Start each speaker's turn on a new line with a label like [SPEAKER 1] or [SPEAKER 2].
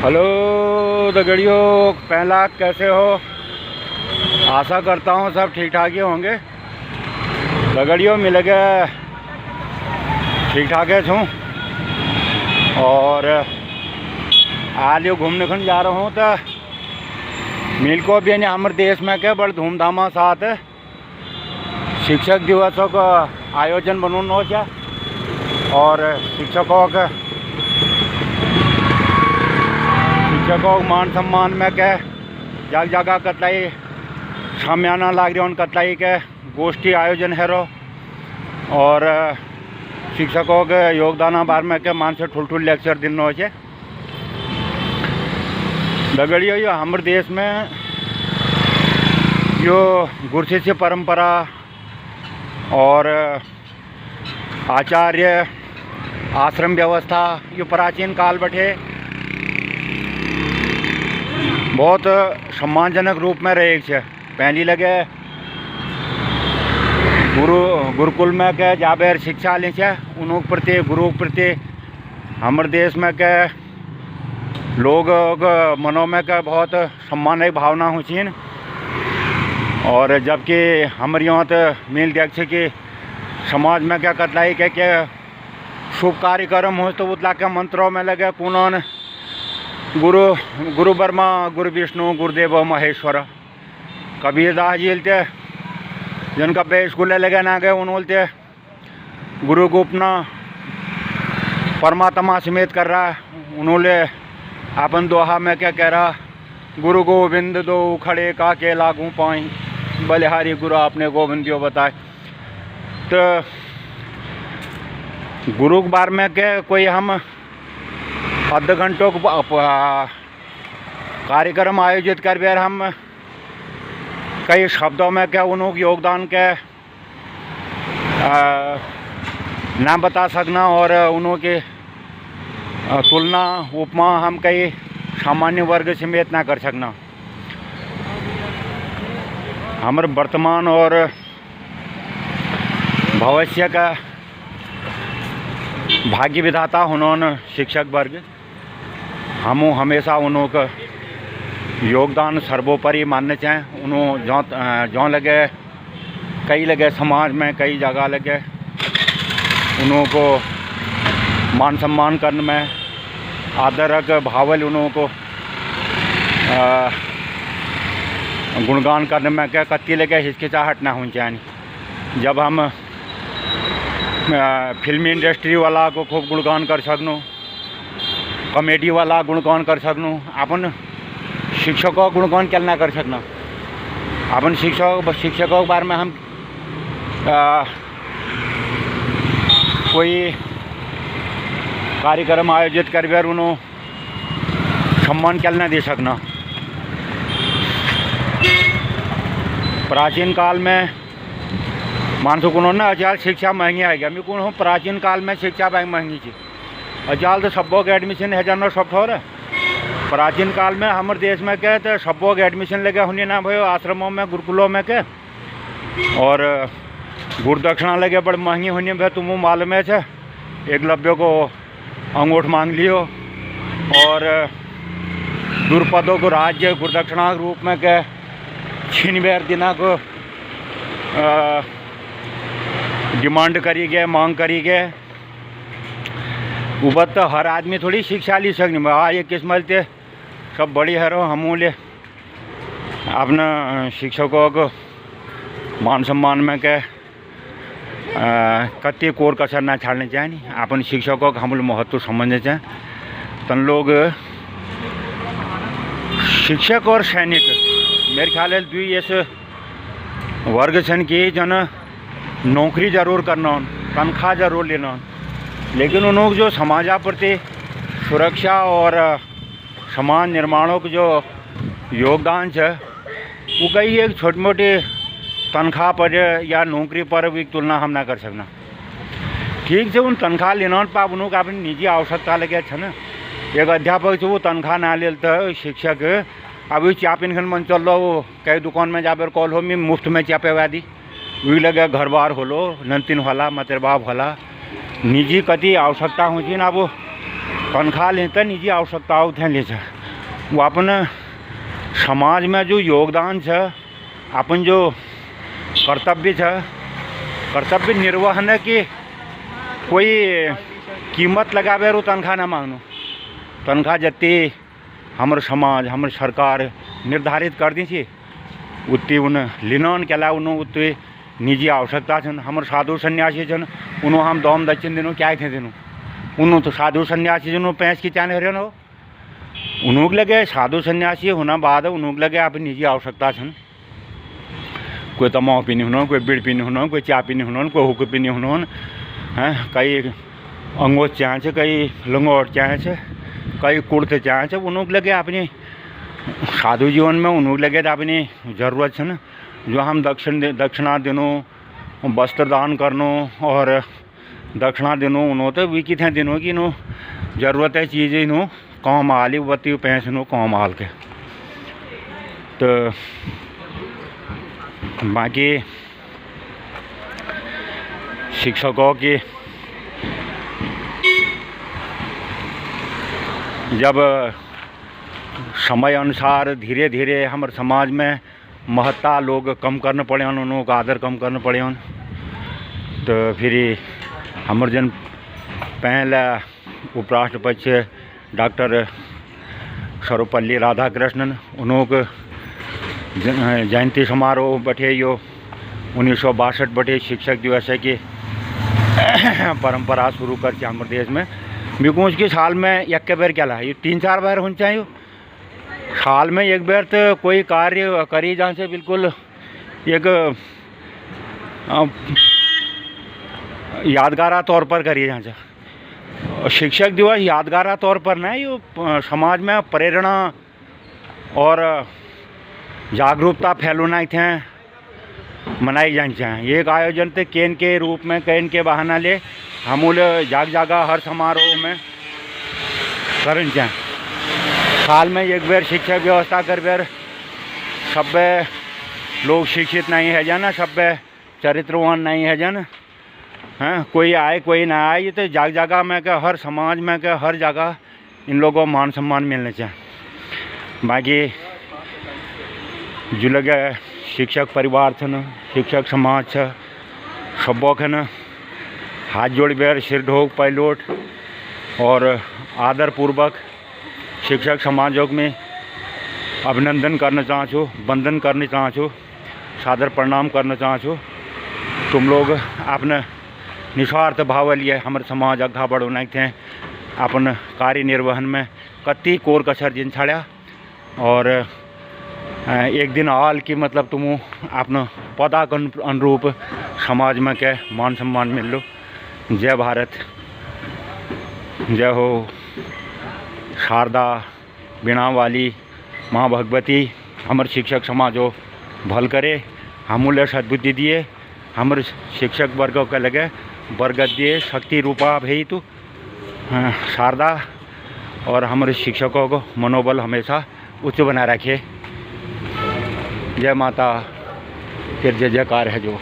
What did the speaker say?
[SPEAKER 1] Hello दगड़ियों, पहला कैसे हो? आशा करता हूँ सब ठीक ठाक ही होंगे। दगड़ियों मिल गए ठीक ठाक है छूँ और आज यो घूमने खन जा रहा हूँ तो मिल को भी हमारे देश में के बड़े धूमधाम साथ शिक्षक दिवसों का आयोजन बनून हो क्या और शिक्षकों मान सम्मान में के जग जगह कतलाई शामियाना लाग रही कतलाई के गोष्ठी आयोजन है रो और शिक्षकों के योगदान बार में के मान से ठुल लेक्चर दिन हो छे। दगड़ियों यो हमारे देश में यो गुरु शिष्य परंपरा और आचार्य आश्रम व्यवस्था यो प्राचीन काल बैठे बहुत सम्मानजनक रूप में रहे छे। पहली लगे गुरुकुल में के जाबेर शिक्षा ली छे उन प्रति गुरु प्रति हमारे देश में के लोग मनों में के बहुत सम्मान भावना हो छीन। और जबकि हमारे यहाँ तो मिल देख छे कि समाज में क्या कतलाई के शुभ कार्यक्रम हो तो उतला के मंत्रों में लगे कुनौन गुरु ब्रह्मा गुरु विष्णु गुरुदेव महेश्वर। कबीरदास जी बोलते जिनका पे स्कूल लगे ना गए उन बोलते गुरु को अपना परमात्मा समेत कर रहा है। उन्होंने अपन दोहा में क्या कह रहा, गुरु गोविंद दो खड़े का के लागू पाई बलिहारी गुरु आपने गोविंद जो बताए। तो गुरु के बार में के कोई हम आधा घंटों कार्यक्रम आयोजित कर बेर हम कई शब्दों में क्या उन्होंने योगदान के ना बता सकना और उन्होंने तुलना उपमा हम कई सामान्य वर्ग समेत ना कर सकना। हमारे वर्तमान और भविष्य का भाग्य विधाता उन्होंने शिक्षक वर्ग हम हमेशा उनका योगदान सर्वोपरि मानने चाहें। उन्होंने जो लगे कई लगे समाज में कई जगह लगे उनको मान सम्मान करने में आदरक भावल उनको गुणगान करने में क्या कत्ती लगे हिचकिचाहट ना होनी चाहिए। जब हम फिल्मी इंडस्ट्री वाला को खूब गुणगान कर सकूँ, कॉमेडी वाला गुणगान कर सकूँ, अपन शिक्षकों का गुणगान क्या ना कर सकना। अपन शिक्षकों के बारे में हम कोई कार्यक्रम आयोजित कर बेर उन्होंने सम्मान क्या ना दे सकना। प्राचीन काल में मानसो को ना अचाल शिक्षा महंगी आएगी हमें कौन हूँ प्राचीन काल में शिक्षा बैंक महंगी थी। अचाल तो सबों के एडमिशन है जानो सब हो रहा। प्राचीन काल में हमारे देश में क्या तो सबों के एडमिशन लगे होने ना भयो आश्रमों में गुरुकुलों में के और गुरुदक्षिणा लगे बड़े महंगी होने भाई तुम मालूम है। एकलव्य को अंगूठ मांग लियो और दुर्पदों को राज्य गुरुदक्षिणा रूप में के छीन बेर दिना को डिमांड करी गए मांग करी गए। उबत तो हर आदमी थोड़ी शिक्षा ली सकनी। हाँ ये किस्मत थे सब बड़ी है रो हमूल्य अपना शिक्षकों को मान सम्मान में के कत्ती कोर कसर ना छाड़ने चाहिए। अपन शिक्षकों का हम महत्व समझने चाहिए। तन लोग शिक्षक और सैनिक मेरे ख्याल है दुई ऐसे वर्ग छन की जन नौकरी जरूर करना तनख्वाह जरूर लेना लेकिन उन्होंने जो समाजा प्रति सुरक्षा और समाज निर्माणों का जो योगदान है वो कई एक छोटी मोटी तनख्वाह पर या नौकरी पर भी तुलना हम ना कर सकना। ठीक से उन तनख्वाह लेना पा उन्होंने अपनी निजी आवश्यकता लगे है ना। एक अध्यापक से वो तनख्वाह ना लेता है शिक्षक अभी चापिन खन मन चल रहा वो कई दुकान में जाकर कॉल हो मैं मुफ्त में चापे वादी वही लगे घर बार होलो नंतिन होला मतलब बाप होला निजी कति आवश्यकता हो ना वो तनख्वाह लेते निजी आवश्यकताओं थे ले वो अपन समाज में जो योगदान है, अपन जो कर्तव्य है, कर्तव्य निर्वहन की कोई कीमत लगावे रो तनख्वाह ना मांगनो। तनख्वाह जत्ती हमर समाज हमर सरकार निर्धारित कर दी थी उतनी उन लिनन के उन उतनी निजी आवश्यकता छन। हमर साधु सन्यासी छन उन्हों हम दम दक्षिण दिनों क्या थे दिनों उन्हों तो साधु सन्यासी जिन्हों पैंस की चाने हरियन हो उन्होंने लगे साधु सन्यासी होना बाद उन्होंने लगे आप निजी आवश्यकता छन। कोई तमाकू पीनी होना, कोई बीड़ पीनी होना, कोई चाय पीनी होना, कोई हुक्का पीनी होना हैं, कई अंगोट चाहे, कई लंगोट चाहे, कई कुर्ते चाहे। उन्होंने लगे अपनी साधु जीवन में उन्होंने लगे अपनी ज़रूरत है जो हम दक्षिणा दिनों वस्त्र दान करनो और दक्षिणा दिनों उन्होंने तो वी कितने दिनों की नो ज़रूरत है चीज़ इन्हों काम आली वती पैसे नो काम आल के। तो बाकी शिक्षकों की जब समय अनुसार धीरे धीरे हमारे समाज में महत्ता लोग कम करने पड़े उन्होंने का आदर कम करने पड़े तो फिर हमारे जन पहला उपराष्ट्रपति डॉक्टर सर्वपल्ली राधाकृष्णन उन्होंने जयंती समारोह बटे यो 1962 बटे शिक्षक दिवस की परंपरा शुरू कर हमारे देश में बिकूज की साल में एक बार क्या ये 3-4 बार होना चाहिए। साल में एक बार तो कोई कार्य करी जहाँ से बिल्कुल एक यादगार तौर पर करिए जहाँ से। शिक्षक दिवस यादगार तौर पर ना ये समाज में प्रेरणा और जागरूकता फैलाना थे मनाई जानी चाहिए। एक आयोजन थे केन के रूप में कैन के बहाना ले हमूल जाग जागा हर समारोह में करन चाहिए। साल में एक बार शिक्षा व्यवस्था कर बार सब लोग शिक्षित नहीं है जाना, सब चरित्रवान नहीं है जाना, हैं कोई आए कोई ना आए, ये तो जाग जगह में क्या हर समाज में क्या हर जगह इन लोगों को मान सम्मान मिलने चाहिए। बाकी जो लगे शिक्षक परिवार थे न शिक्षक समाज है सबों के न हाथ जोड़ बेर सिर ढोक पैलोट और आदरपूर्वक शिक्षक समाजों में अभिनंदन करना चाहूँ, वंदन करना चाहूँ, सादर प्रणाम करना चाहूँ। तुम लोग अपने निस्वार्थ भाव लिए हमारे समाज अग्गा बढ़ोना थे अपन कार्य निर्वहन में कति कोर कसर जिन छाड़ा और एक दिन आल की मतलब तुम अपना पदा के अनुरूप समाज में के मान सम्मान मिल लो। जय भारत, जय हो शारदा बीणा वाली माँ भगवती हमारे शिक्षक समाजों भल करे, हमूल्य सद्बुद्धि दिए, हमारे शिक्षक वर्गों के लगे बरगत दिए, शक्ति रूपा भई तू शारदा और हमारे शिक्षकों को मनोबल हमेशा उच्च बना रखे। जय माता, फिर जय जयकार है जो।